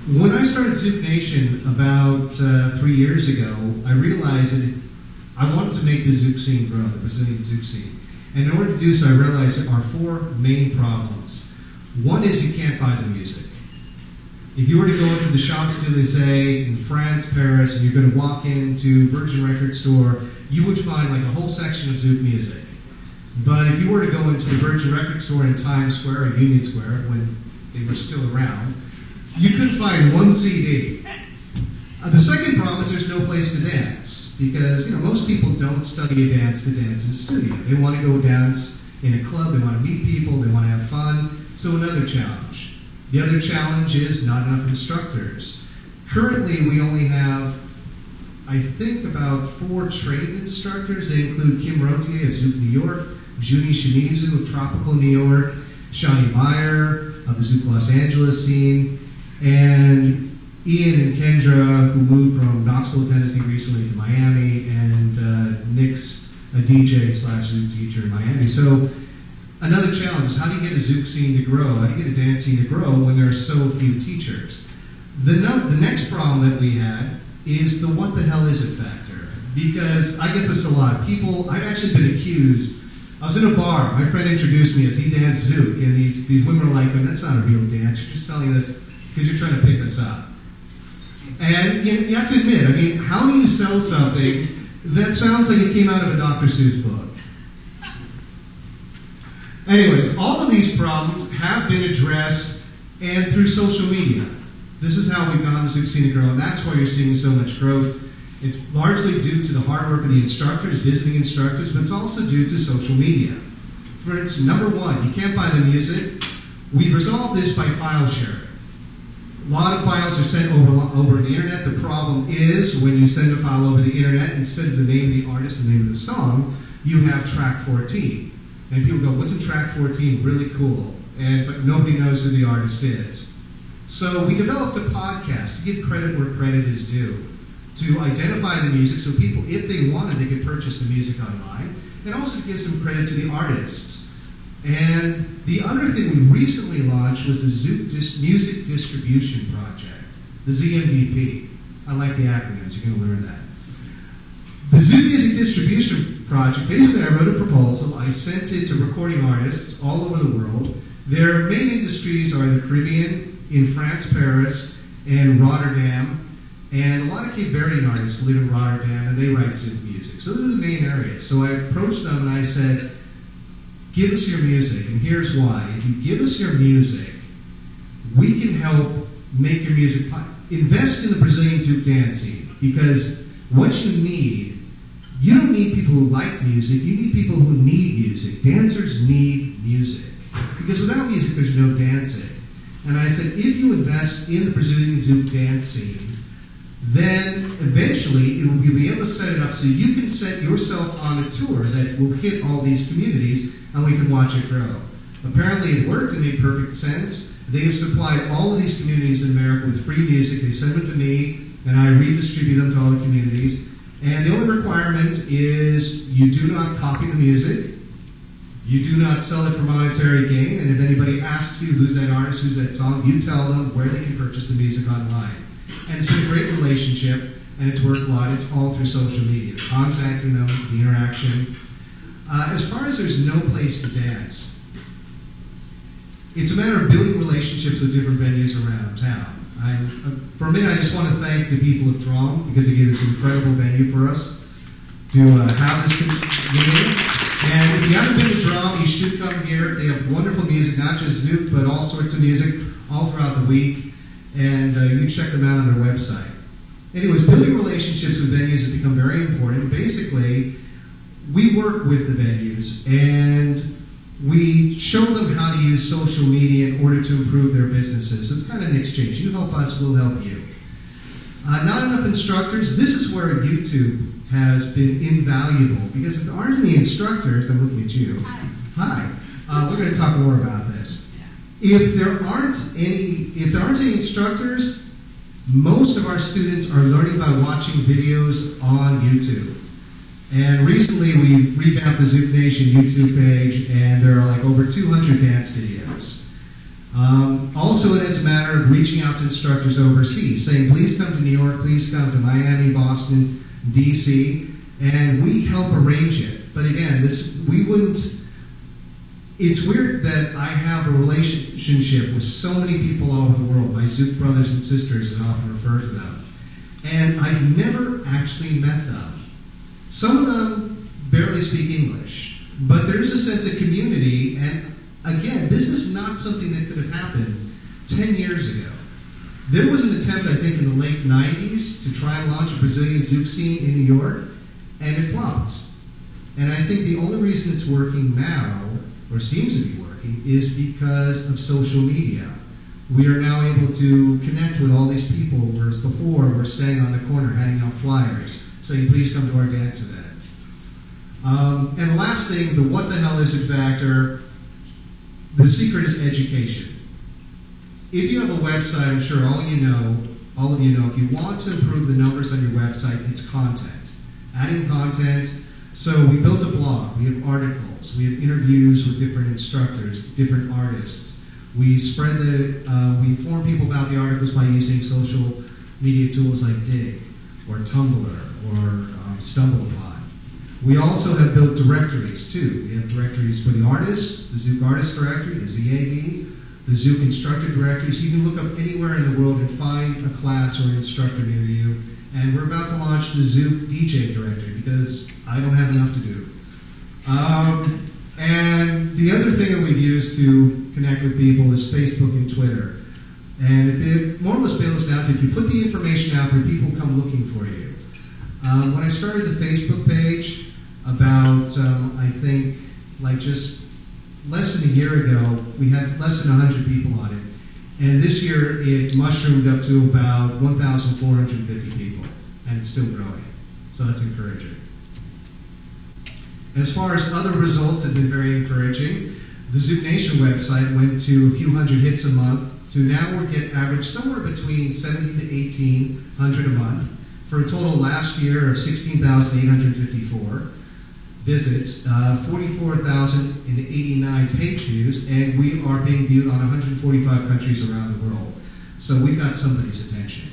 When I started Zouk Nation about 3 years ago, I realized that I wanted to make the Zouk scene grow, the Brazilian Zouk scene. And in order to do so, I realized there are 4 main problems. One is you can't buy the music. If you were to go into the Champs-Élysées in France, Paris, and you're going to walk into Virgin Record store, you would find like a whole section of Zouk music. But if you were to go into the Virgin Record store in Times Square or Union Square, when they were still around, you couldn't find one CD. The second problem is there's no place to dance, because most people don't study a dance to dance in a studio. They want to go dance in a club, they want to meet people, they want to have fun. So another challenge. The other challenge is not enough instructors. Currently, we only have, I think, about 4 trained instructors. They include Kim Rotier of Zouk New York, Junie Shimizu of Tropical New York, Shawnee Meyer of the Zouk Los Angeles scene, and Ian and Kendra, who moved from Knoxville, Tennessee recently to Miami, and Nick's a DJ / Zouk teacher in Miami. So another challenge is, how do you get a Zouk scene to grow? How do you get a dance scene to grow when there are so few teachers? The next problem that we had is the what the hell is it factor. Because I get this a lot. I've actually been accused. I was in a bar, my friend introduced me as he danced Zouk, and these women were like, "Oh, that's not a real dance, you're just telling us because you're trying to pick us up." And you have to admit, how do you sell something that sounds like it came out of a Dr. Seuss book? Anyways, all of these problems have been addressed, and through social media. This is how we've gotten the Zouk scene to grow, and that's why you're seeing so much growth. It's largely due to the hard work of the instructors, visiting instructors, but it's also due to social media. For instance, number 1, you can't buy the music. We've resolved this by file sharing. A lot of files are sent over the internet. The problem is, when you send a file over the internet, instead of the name of the artist and the name of the song, you have track 14. And people go, "Wasn't track 14 really cool?" But nobody knows who the artist is. So we developed a podcast to give credit where credit is due, to identify the music so people, if they wanted, they could purchase the music online, and also to give some credit to the artists. And the other thing we recently launched was the Zouk Music Distribution Project, the ZMDP. I like the acronyms, you're going to learn that. The Zouk Music Distribution Project, basically I wrote a proposal, I sent it to recording artists all over the world. Their main industries are the Caribbean, in France, Paris, and Rotterdam, and a lot of Cape Verdean artists live in Rotterdam, and they write Zouk music. So those are the main areas. So I approached them and I said, "Give us your music, and here's why. If you give us your music, we can help make your music, invest in the Brazilian Zouk dance scene, because what you don't need people who like music, you need people who need music. Dancers need music, because without music there's no dancing." And I said, if you invest in the Brazilian Zouk dance scene, then eventually it will be able to set it up so you can set yourself on a tour that will hit all these communities, and we can watch it grow. Apparently it worked, it made perfect sense. They have supplied all of these communities in America with free music. They send them to me, and I redistribute them to all the communities. And the only requirement is you do not copy the music. You do not sell it for monetary gain, and if anybody asks you who's that artist, who's that song, you tell them where they can purchase the music online. And it's been a great relationship, and it's worked a lot. It's all through social media, contacting them, the interaction. As far as there's no place to dance, it's a matter of building relationships with different venues around town. For a minute, I just want to thank the people of Drum, because they gave this incredible venue for us to have this meeting. And if you haven't been to Drum, you should come here. They have wonderful music, not just Zouk, but all sorts of music all throughout the week. And you can check them out on their website. Anyways, building relationships with venues has become very important. Basically, we work with the venues, and we show them how to use social media in order to improve their businesses. So it's kind of an exchange. You help us, we'll help you. Not enough instructors. This is where YouTube has been invaluable, because if there aren't any instructors, I'm looking at you. Hi. We're going to talk more about this. If there aren't any instructors, most of our students are learning by watching videos on YouTube. And recently we revamped the Zouk Nation YouTube page, and there are like over 200 dance videos. Also, it is a matter of reaching out to instructors overseas, saying, please come to New York, please come to Miami, Boston, DC, and we help arrange it. But again, we wouldn't. It's weird that I have a relationship with so many people all over the world, my Zouk brothers and sisters, and I often refer to them. And I've never actually met them. Some of them barely speak English, but there is a sense of community, and again, this is not something that could have happened 10 years ago. There was an attempt, I think, in the late 90s to try and launch a Brazilian Zouk scene in New York, and it flopped. And I think the only reason it's working now, or seems to be working, is because of social media. We are now able to connect with all these people, whereas before we're standing on the corner handing out flyers saying, please come to our dance event. And the last thing, the what the hell is it factor, the secret is education. If you have a website, I'm sure all of you know, if you want to improve the numbers on your website, it's content. Adding content. So we built a blog, we have articles, we have interviews with different instructors, different artists. We we inform people about the articles by using social media tools like Dig, or Tumblr, or StumbleUpon. We also have built directories too. We have directories for the artists, the Zouk Artist Directory, the ZAD, the Zouk Instructor Directory, so you can look up anywhere in the world and find a class or an instructor near you. And we're about to launch the Zouk DJ Directory because I don't have enough to do. And the other thing that we've used to connect with people is Facebook and Twitter. And it more or less boils down to, if you put the information out there, people come looking for you. When I started the Facebook page about, I think, like just less than a year ago, we had less than 100 people on it. And this year, it mushroomed up to about 1,450 people, and it's still growing. So that's encouraging. As far as other results have been very encouraging, the Zouk Nation website went to a few hundred hits a month, to now we get average somewhere between 1,700 to 1,800 a month, for a total last year of 16,854 visits, 44,089 page views, and we are being viewed on 145 countries around the world. So we've got somebody's attention.